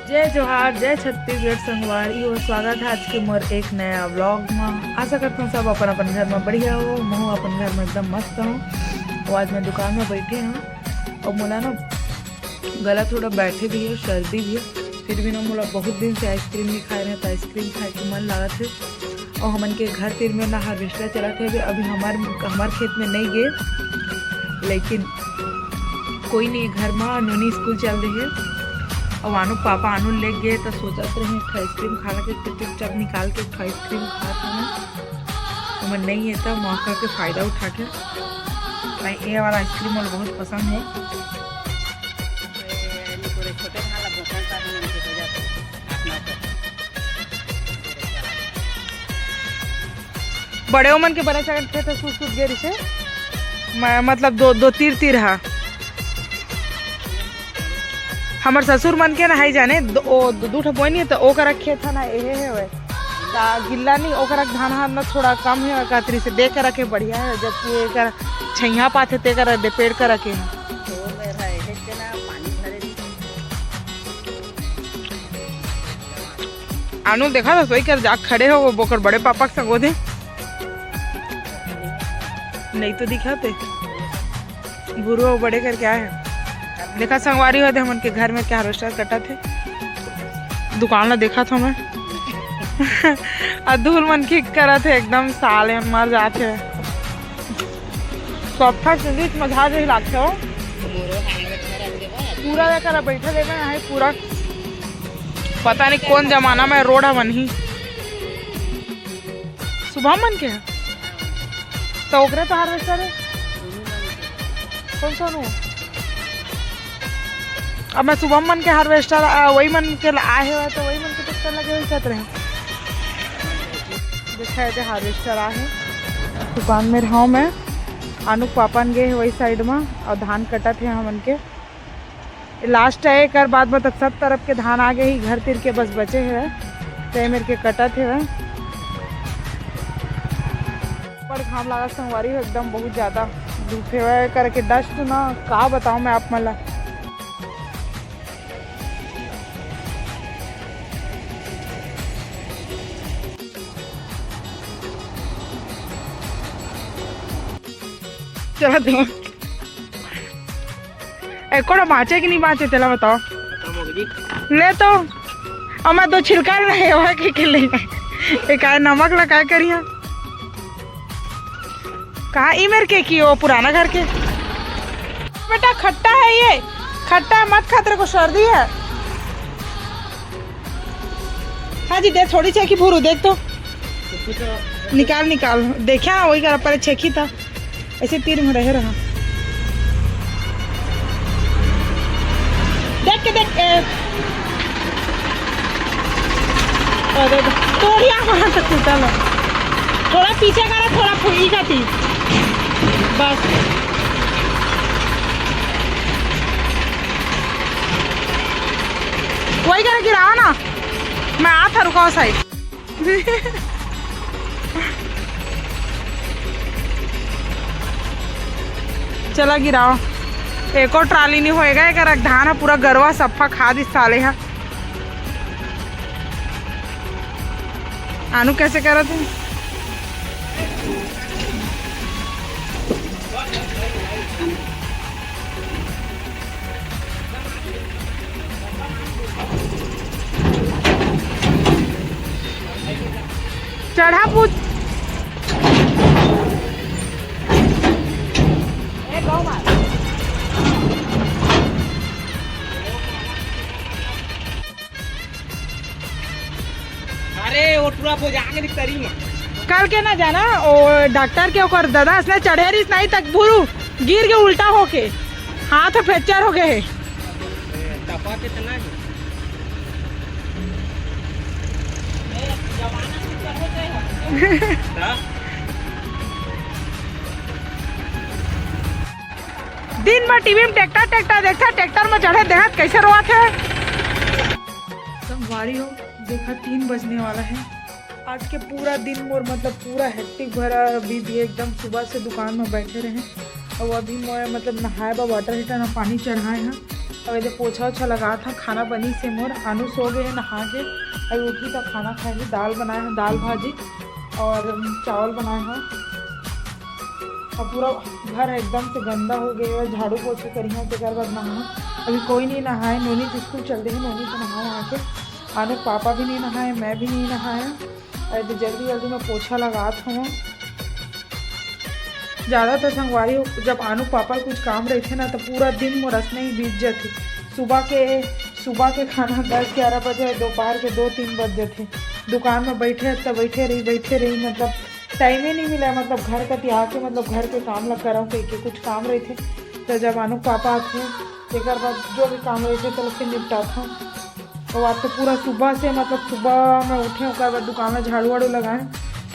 जय जोहार, जय छत्तीसगढ़ संगवारी और स्वागत है आज के मोर एक नया व्लॉग में। आशा करता हूँ सब अपन अपन घर में बढ़िया हो, मैं अपन घर में एकदम मस्त हूँ। और आज मैं दुकान में बैठे हूँ और मोला ना गला थोड़ा बैठे भी है, सर्दी भी है, फिर भी ना मोला बहुत दिन से आइसक्रीम नहीं खाए रहे, तो आइसक्रीम खाए के मन लगा थे। और हमन के घर तीर में ना हार्वेस्टर चला थे, अभी हमार खेत में नहीं गए, लेकिन कोई नहीं, घर में नूनी स्कूल चल रही है और आनू पापा आनू ले गए तो सोचत रहे आइसक्रीम खा के चुपचाप निकाल के आइसक्रीम खा था। मैं नहीं है तो मौका के फ़ायदा उठा के मैं ये वाला आइसक्रीम मुझे बहुत पसंद है। बड़े उमन के बड़े चढ़ थे तो सूट गिर से मतलब दो तीर हा। हमार ससुर मन के ना है जाने दो बोई नहीं तो ओकर रखे था ना ये है वे गिल्ला नहीं ओकर धान हाथ ना थोड़ा कम है कातरी से देख कर रखे बढ़िया है, जबकि एकर छैया पाथे ते कर दे पेड़ कर रखे हैं। आनू देखा था सोई कर जाग खड़े हो वो बोकर बड़े पापा के संगो दे नहीं तो दिखाते गुरु बड़े कर क्या है देखा संगवारी होते हमन के घर में क्या हार्वेस्टर कटा थे, दुकान ला देखा था मैं अधूल मन की करा थे एकदम साले मर जाते सोफा संगीत मजा रही लागते हो पूरा लेकर बैठा देना है पूरा पता नहीं कौन जमाना में रोड है मन ही सुबह मन के है तो ओकरे तो हार्वेस्टर है कौन सा नो अब मैं सुबह मन के हार्वेस्टर वही मन के आए हुए तो वही मन के ट्रैक्टर लगे हुए कहते रहे देखा थे हार्वेस्टर आहे दुकान में रहा मैं आनू पापन गए वही साइड में और धान कटा थे हमन के लास्ट है एक बाद में तक सब तरफ के धान आ गए ही घर तिर के बस बचे है ते मेरे के कटा थे वह पर घाम लगा संगवारी एकदम बहुत ज़्यादा धूप है करके डस्ट ना का बताऊँ मैं आप मला चला दो कोड़ा बाँचे कि नहीं बाँचे चला बताओ ले तो और मैं दो छिलका रहे हुआ के ले एक नमक लगा करिए कहाँ ई मेरे के की वो पुराना घर के बेटा खट्टा है ये खट्टा मत खा तेरे को सर्दी है। हाँ जी दे थोड़ी चेकी भूरू देख तो निकाल देखा ना वही कर पर चेकी था ऐसे तीर में रहे रहा देख के तोड़िया वहां तक टूटल थोड़ा पीछे करा थोड़ा फुई का थी बस वही कर गिराओ ना मैं आ था रुका साइड चला गिराओ एक और ट्राली नहीं होएगा एक धान है पूरा गरवा सफा खा दी साले है। आनू कैसे करा तुम चढ़ा पूछ अरे वो पूरा जाके करी में कल के ना जाना और डॉक्टर के ओकर दादा इसने चढ़े रही नहीं तक भूरू गिर के उल्टा होके हाथ फ्रैक्चर हो गए तपा के तना है दिन में टीवी में ट्रैक्टर देखता ट्रैक्टर में चढ़े देखा कैसे रोआ थे संगवारी हो देखा 3 बजने वाला है। आज के पूरा दिन मोर मतलब पूरा हेक्टिक भरा अभी भी एकदम सुबह से दुकान में बैठे रहे और अभी मैं मतलब नहाए बा वाटर हीटर में पानी चढ़ाए हैं अब इधर पोछा ओछा लगा था, खाना बनी से मोर आनू सो गए नहा के, अभी उठी तो खाना खाएंगे। दाल बनाए हैं, दाल भाजी और चावल बनाए हैं। अब पूरा घर एकदम से गंदा हो गया है, झाड़ू पोछे करी है, उसके बाद नहा। अभी कोई नहीं नहाए, नोनी तो स्कूल चल रही है, नोनी तो नहा वहाँ के। आने पापा भी नहीं नहाए, मैं भी नहीं नहाया। अरे जल्दी जल्दी मैं पोछा लगाता हूँ। ज़्यादातर संगवारी जब आनू पापा कुछ काम रहते ना तो पूरा दिन मोरस में ही बीत जाते। सुबह के खाना 10-11 बजे, दोपहर के 2-3 बज जाते। दुकान में बैठे तब बैठे रही, मतलब टाइम ही नहीं मिला। मतलब घर का त्याग के मतलब घर के काम लग कर के कुछ काम रहे थे। तो जब आनू पापा आते एक बाद जो भी काम रहे थे तो फिर निपटाता हूँ। और आज तो पूरा सुबह से मतलब सुबह में उठे, उसके बाद दुकान में झाड़ू वाड़ू लगाएं,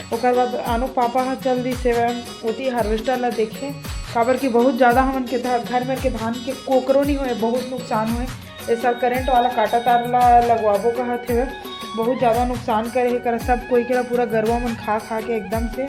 उसके बाद आनू पापा हाँ चल दी से होती हार्वेस्टर ला देखे काबर की बहुत ज़्यादा हमन के घर में के धान के कोकरो नहीं हुए, बहुत नुकसान हुए। ऐसा करेंट वाला काटा तार ला लगवाबो कहते हुए बहुत ज़्यादा नुकसान करे है कर सब कोई के पूरा गरवा मन खा के एकदम से